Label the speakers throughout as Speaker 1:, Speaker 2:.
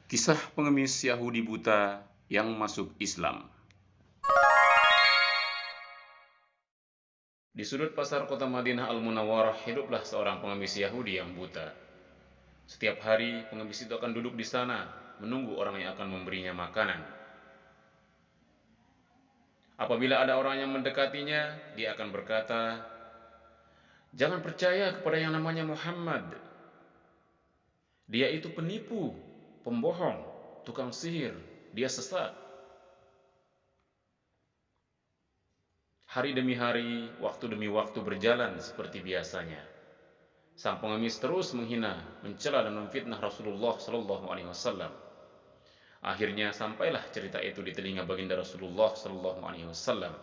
Speaker 1: Kisah pengemis Yahudi buta yang masuk Islam. Di sudut pasar kota Madinah Al-Munawwarah hiduplah seorang pengemis Yahudi yang buta. Setiap hari pengemis itu akan duduk di sana menunggu orang yang akan memberinya makanan. Apabila ada orang yang mendekatinya, dia akan berkata, "Jangan percaya kepada yang namanya Muhammad. Dia itu penipu, pembohong, tukang sihir, dia sesat." Hari demi hari, waktu demi waktu berjalan seperti biasanya. Sang pengemis terus menghina, mencela dan memfitnah Rasulullah Shallallahu Alaihi Wasallam. Akhirnya sampailah cerita itu di telinga baginda Rasulullah Shallallahu Alaihi Wasallam.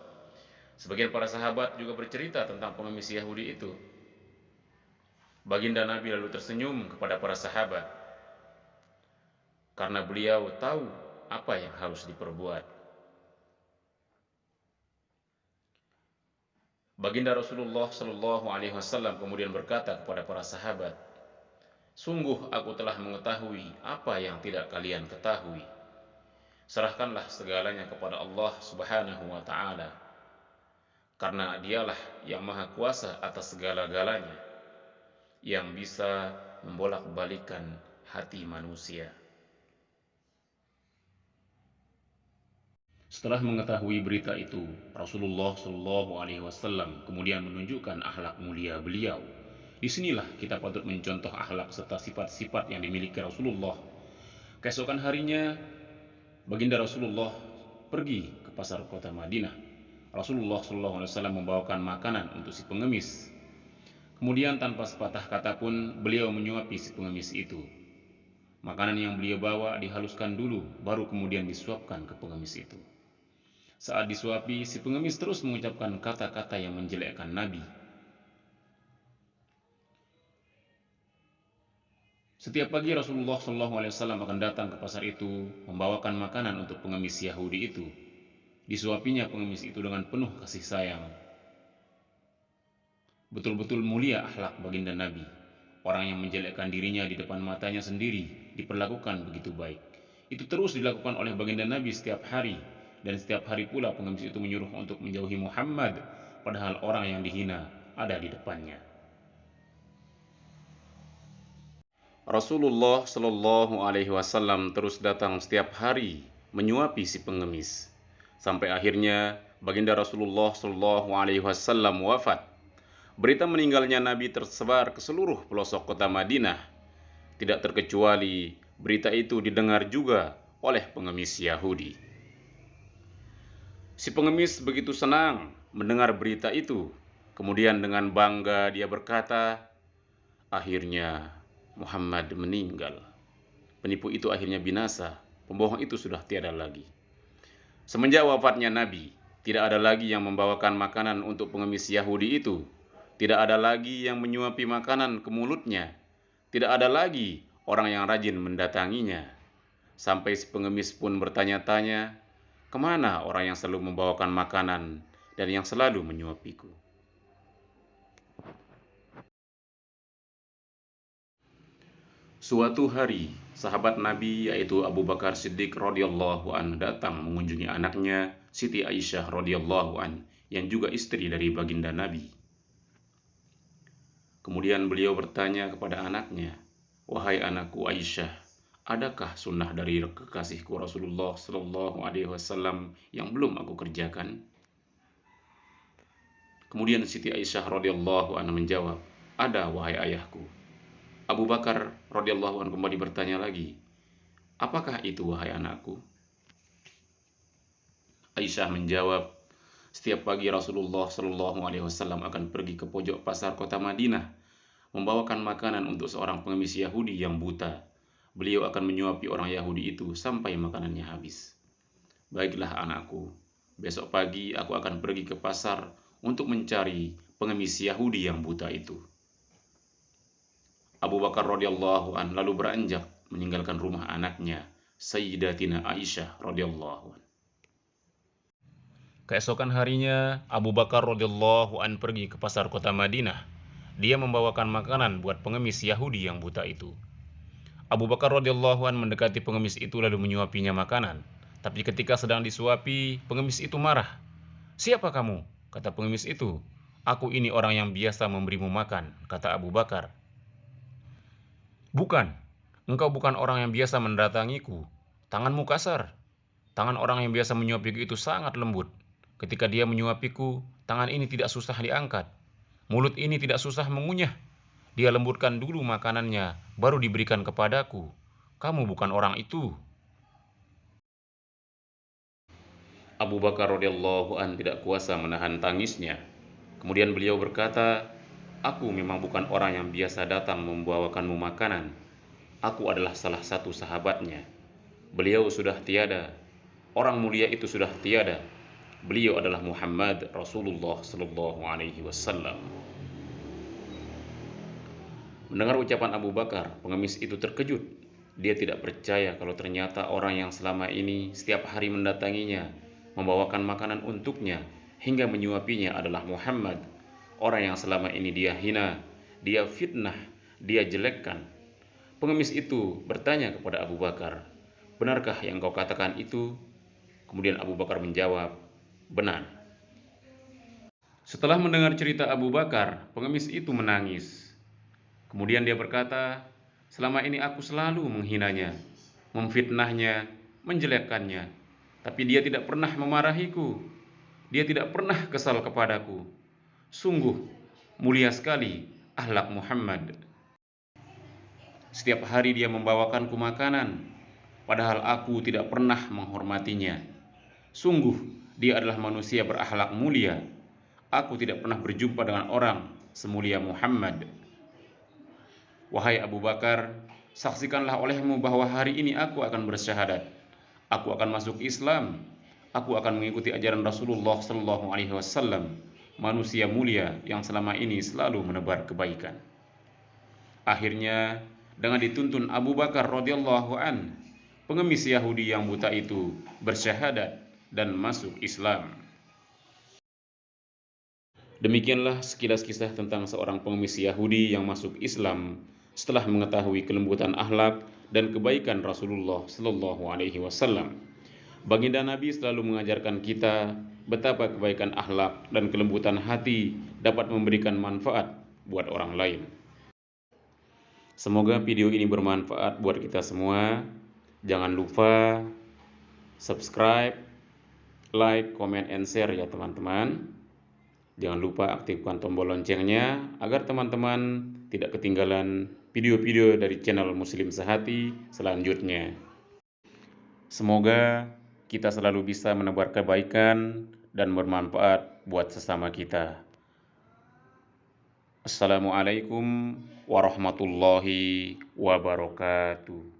Speaker 1: Sebagian para sahabat juga bercerita tentang pengemis Yahudi itu. Baginda Nabi lalu tersenyum kepada para sahabat, karena beliau tahu apa yang harus diperbuat. Baginda Rasulullah Shallallahu Alaihi Wasallam kemudian berkata kepada para sahabat, "Sungguh aku telah mengetahui apa yang tidak kalian ketahui. Serahkanlah segalanya kepada Allah Subhanahu wa Ta'ala, karena Dialah yang Maha Kuasa atas segala-galanya, yang bisa membolak-balikan hati manusia." Setelah mengetahui berita itu, Rasulullah Shallallahu Alaihi Wasallam kemudian menunjukkan akhlak mulia beliau. Disinilah kita patut mencontoh akhlak serta sifat-sifat yang dimiliki Rasulullah. Keesokan harinya, baginda Rasulullah pergi ke pasar kota Madinah. Rasulullah Shallallahu Alaihi Wasallam membawakan makanan untuk si pengemis. Kemudian tanpa sepatah kata pun beliau menyuapi si pengemis itu. Makanan yang beliau bawa dihaluskan dulu, baru kemudian disuapkan ke pengemis itu. Saat disuapi, si pengemis terus mengucapkan kata-kata yang menjelekkan Nabi. Setiap pagi Rasulullah SAW akan datang ke pasar itu, membawakan makanan untuk pengemis Yahudi itu. Disuapinya pengemis itu dengan penuh kasih sayang. Betul-betul mulia akhlak baginda Nabi. Orang yang menjelekkan dirinya di depan matanya sendiri diperlakukan begitu baik. Itu terus dilakukan oleh baginda Nabi setiap hari. Dan setiap hari pula pengemis itu menyuruh untuk menjauhi Muhammad, padahal orang yang dihina ada di depannya. Rasulullah Shallallahu Alaihi Wasallam terus datang setiap hari menyuapi si pengemis, sampai akhirnya baginda Rasulullah Shallallahu Alaihi Wasallam wafat. Berita meninggalnya Nabi tersebar ke seluruh pelosok kota Madinah. Tidak terkecuali berita itu didengar juga oleh pengemis Yahudi. Si pengemis begitu senang mendengar berita itu. Kemudian dengan bangga dia berkata, "Akhirnya Muhammad meninggal. Penipu itu akhirnya binasa. Pembohong itu sudah tiada lagi." Semenjak wafatnya Nabi, tidak ada lagi yang membawakan makanan untuk pengemis Yahudi itu. Tidak ada lagi yang menyuapi makanan ke mulutnya. Tidak ada lagi orang yang rajin mendatanginya. Sampai si pengemis pun bertanya-tanya, "Kemana orang yang selalu membawakan makanan dan yang selalu menyuapiku?" Suatu hari, sahabat Nabi yaitu Abu Bakar Siddiq radhiyallahu an datang mengunjungi anaknya Siti Aisyah radhiyallahu an yang juga istri dari baginda Nabi. Kemudian beliau bertanya kepada anaknya, "Wahai anakku Aisyah, adakah sunnah dari kekasihku Rasulullah Shallallahu Alaihi Wasallam yang belum aku kerjakan?" Kemudian Siti Aisyah radhiyallahu anha menjawab, "Ada wahai ayahku." Abu Bakar radhiyallahu anhu kembali bertanya lagi, "Apakah itu wahai anakku?" Aisyah menjawab, "Setiap pagi Rasulullah Shallallahu Alaihi Wasallam akan pergi ke pojok pasar kota Madinah, membawakan makanan untuk seorang pengemis Yahudi yang buta. Beliau akan menyuapi orang Yahudi itu sampai makanannya habis. Baiklah anakku, besok pagi aku akan pergi ke pasar untuk mencari pengemis Yahudi yang buta itu." Abu Bakar radhiyallahu an lalu beranjak meninggalkan rumah anaknya, Sayyidatina Aisyah radhiyallahu an. Keesokan harinya, Abu Bakar radhiyallahu an pergi ke pasar kota Madinah. Dia membawakan makanan buat pengemis Yahudi yang buta itu. Abu Bakar radhiyallahu an mendekati pengemis itu lalu menyuapinya makanan. Tapi ketika sedang disuapi, pengemis itu marah. "Siapa kamu?" kata pengemis itu. "Aku ini orang yang biasa memberimu makan," kata Abu Bakar. "Bukan, engkau bukan orang yang biasa mendatangiku. Tanganmu kasar. Tangan orang yang biasa menyuapiku itu sangat lembut. Ketika dia menyuapiku, tangan ini tidak susah diangkat. Mulut ini tidak susah mengunyah. Dia lembutkan dulu makanannya, baru diberikan kepadaku. Kamu bukan orang itu." Abu Bakar radhiyallahu an tidak kuasa menahan tangisnya. Kemudian beliau berkata, "Aku memang bukan orang yang biasa datang membawakanmu makanan. Aku adalah salah satu sahabatnya. Beliau sudah tiada. Orang mulia itu sudah tiada. Beliau adalah Muhammad Rasulullah sallallahu alaihi wasallam." Mendengar ucapan Abu Bakar, pengemis itu terkejut. Dia tidak percaya kalau ternyata orang yang selama ini setiap hari mendatanginya, membawakan makanan untuknya, hingga menyuapinya adalah Muhammad. Orang yang selama ini dia hina, dia fitnah, dia jelekkan. Pengemis itu bertanya kepada Abu Bakar, "Benarkah yang kau katakan itu?" Kemudian Abu Bakar menjawab, "Benar." Setelah mendengar cerita Abu Bakar, pengemis itu menangis. Kemudian dia berkata, "Selama ini aku selalu menghinanya, memfitnahnya, menjelekkannya. Tapi dia tidak pernah memarahiku. Dia tidak pernah kesal kepadaku. Sungguh mulia sekali akhlak Muhammad. Setiap hari dia membawakanku makanan, padahal aku tidak pernah menghormatinya. Sungguh dia adalah manusia berakhlak mulia. Aku tidak pernah berjumpa dengan orang semulia Muhammad. Wahai Abu Bakar, saksikanlah olehmu bahwa hari ini aku akan bersyahadat. Aku akan masuk Islam. Aku akan mengikuti ajaran Rasulullah sallallahu alaihi wasallam, manusia mulia yang selama ini selalu menebar kebaikan." Akhirnya, dengan dituntun Abu Bakar radhiyallahu an, pengemis Yahudi yang buta itu bersyahadat dan masuk Islam. Demikianlah sekilas kisah tentang seorang pengemis Yahudi yang masuk Islam setelah mengetahui kelembutan akhlak dan kebaikan Rasulullah sallallahu alaihi wasallam. Baginda Nabi selalu mengajarkan kita betapa kebaikan akhlak dan kelembutan hati dapat memberikan manfaat buat orang lain. Semoga video ini bermanfaat buat kita semua. Jangan lupa subscribe, like, comment, and share ya teman-teman. Jangan lupa aktifkan tombol loncengnya agar teman-teman tidak ketinggalan video-video dari channel Muslim Sehati selanjutnya. Semoga kita selalu bisa menebar kebaikan dan bermanfaat buat sesama kita. Assalamualaikum warahmatullahi wabarakatuh.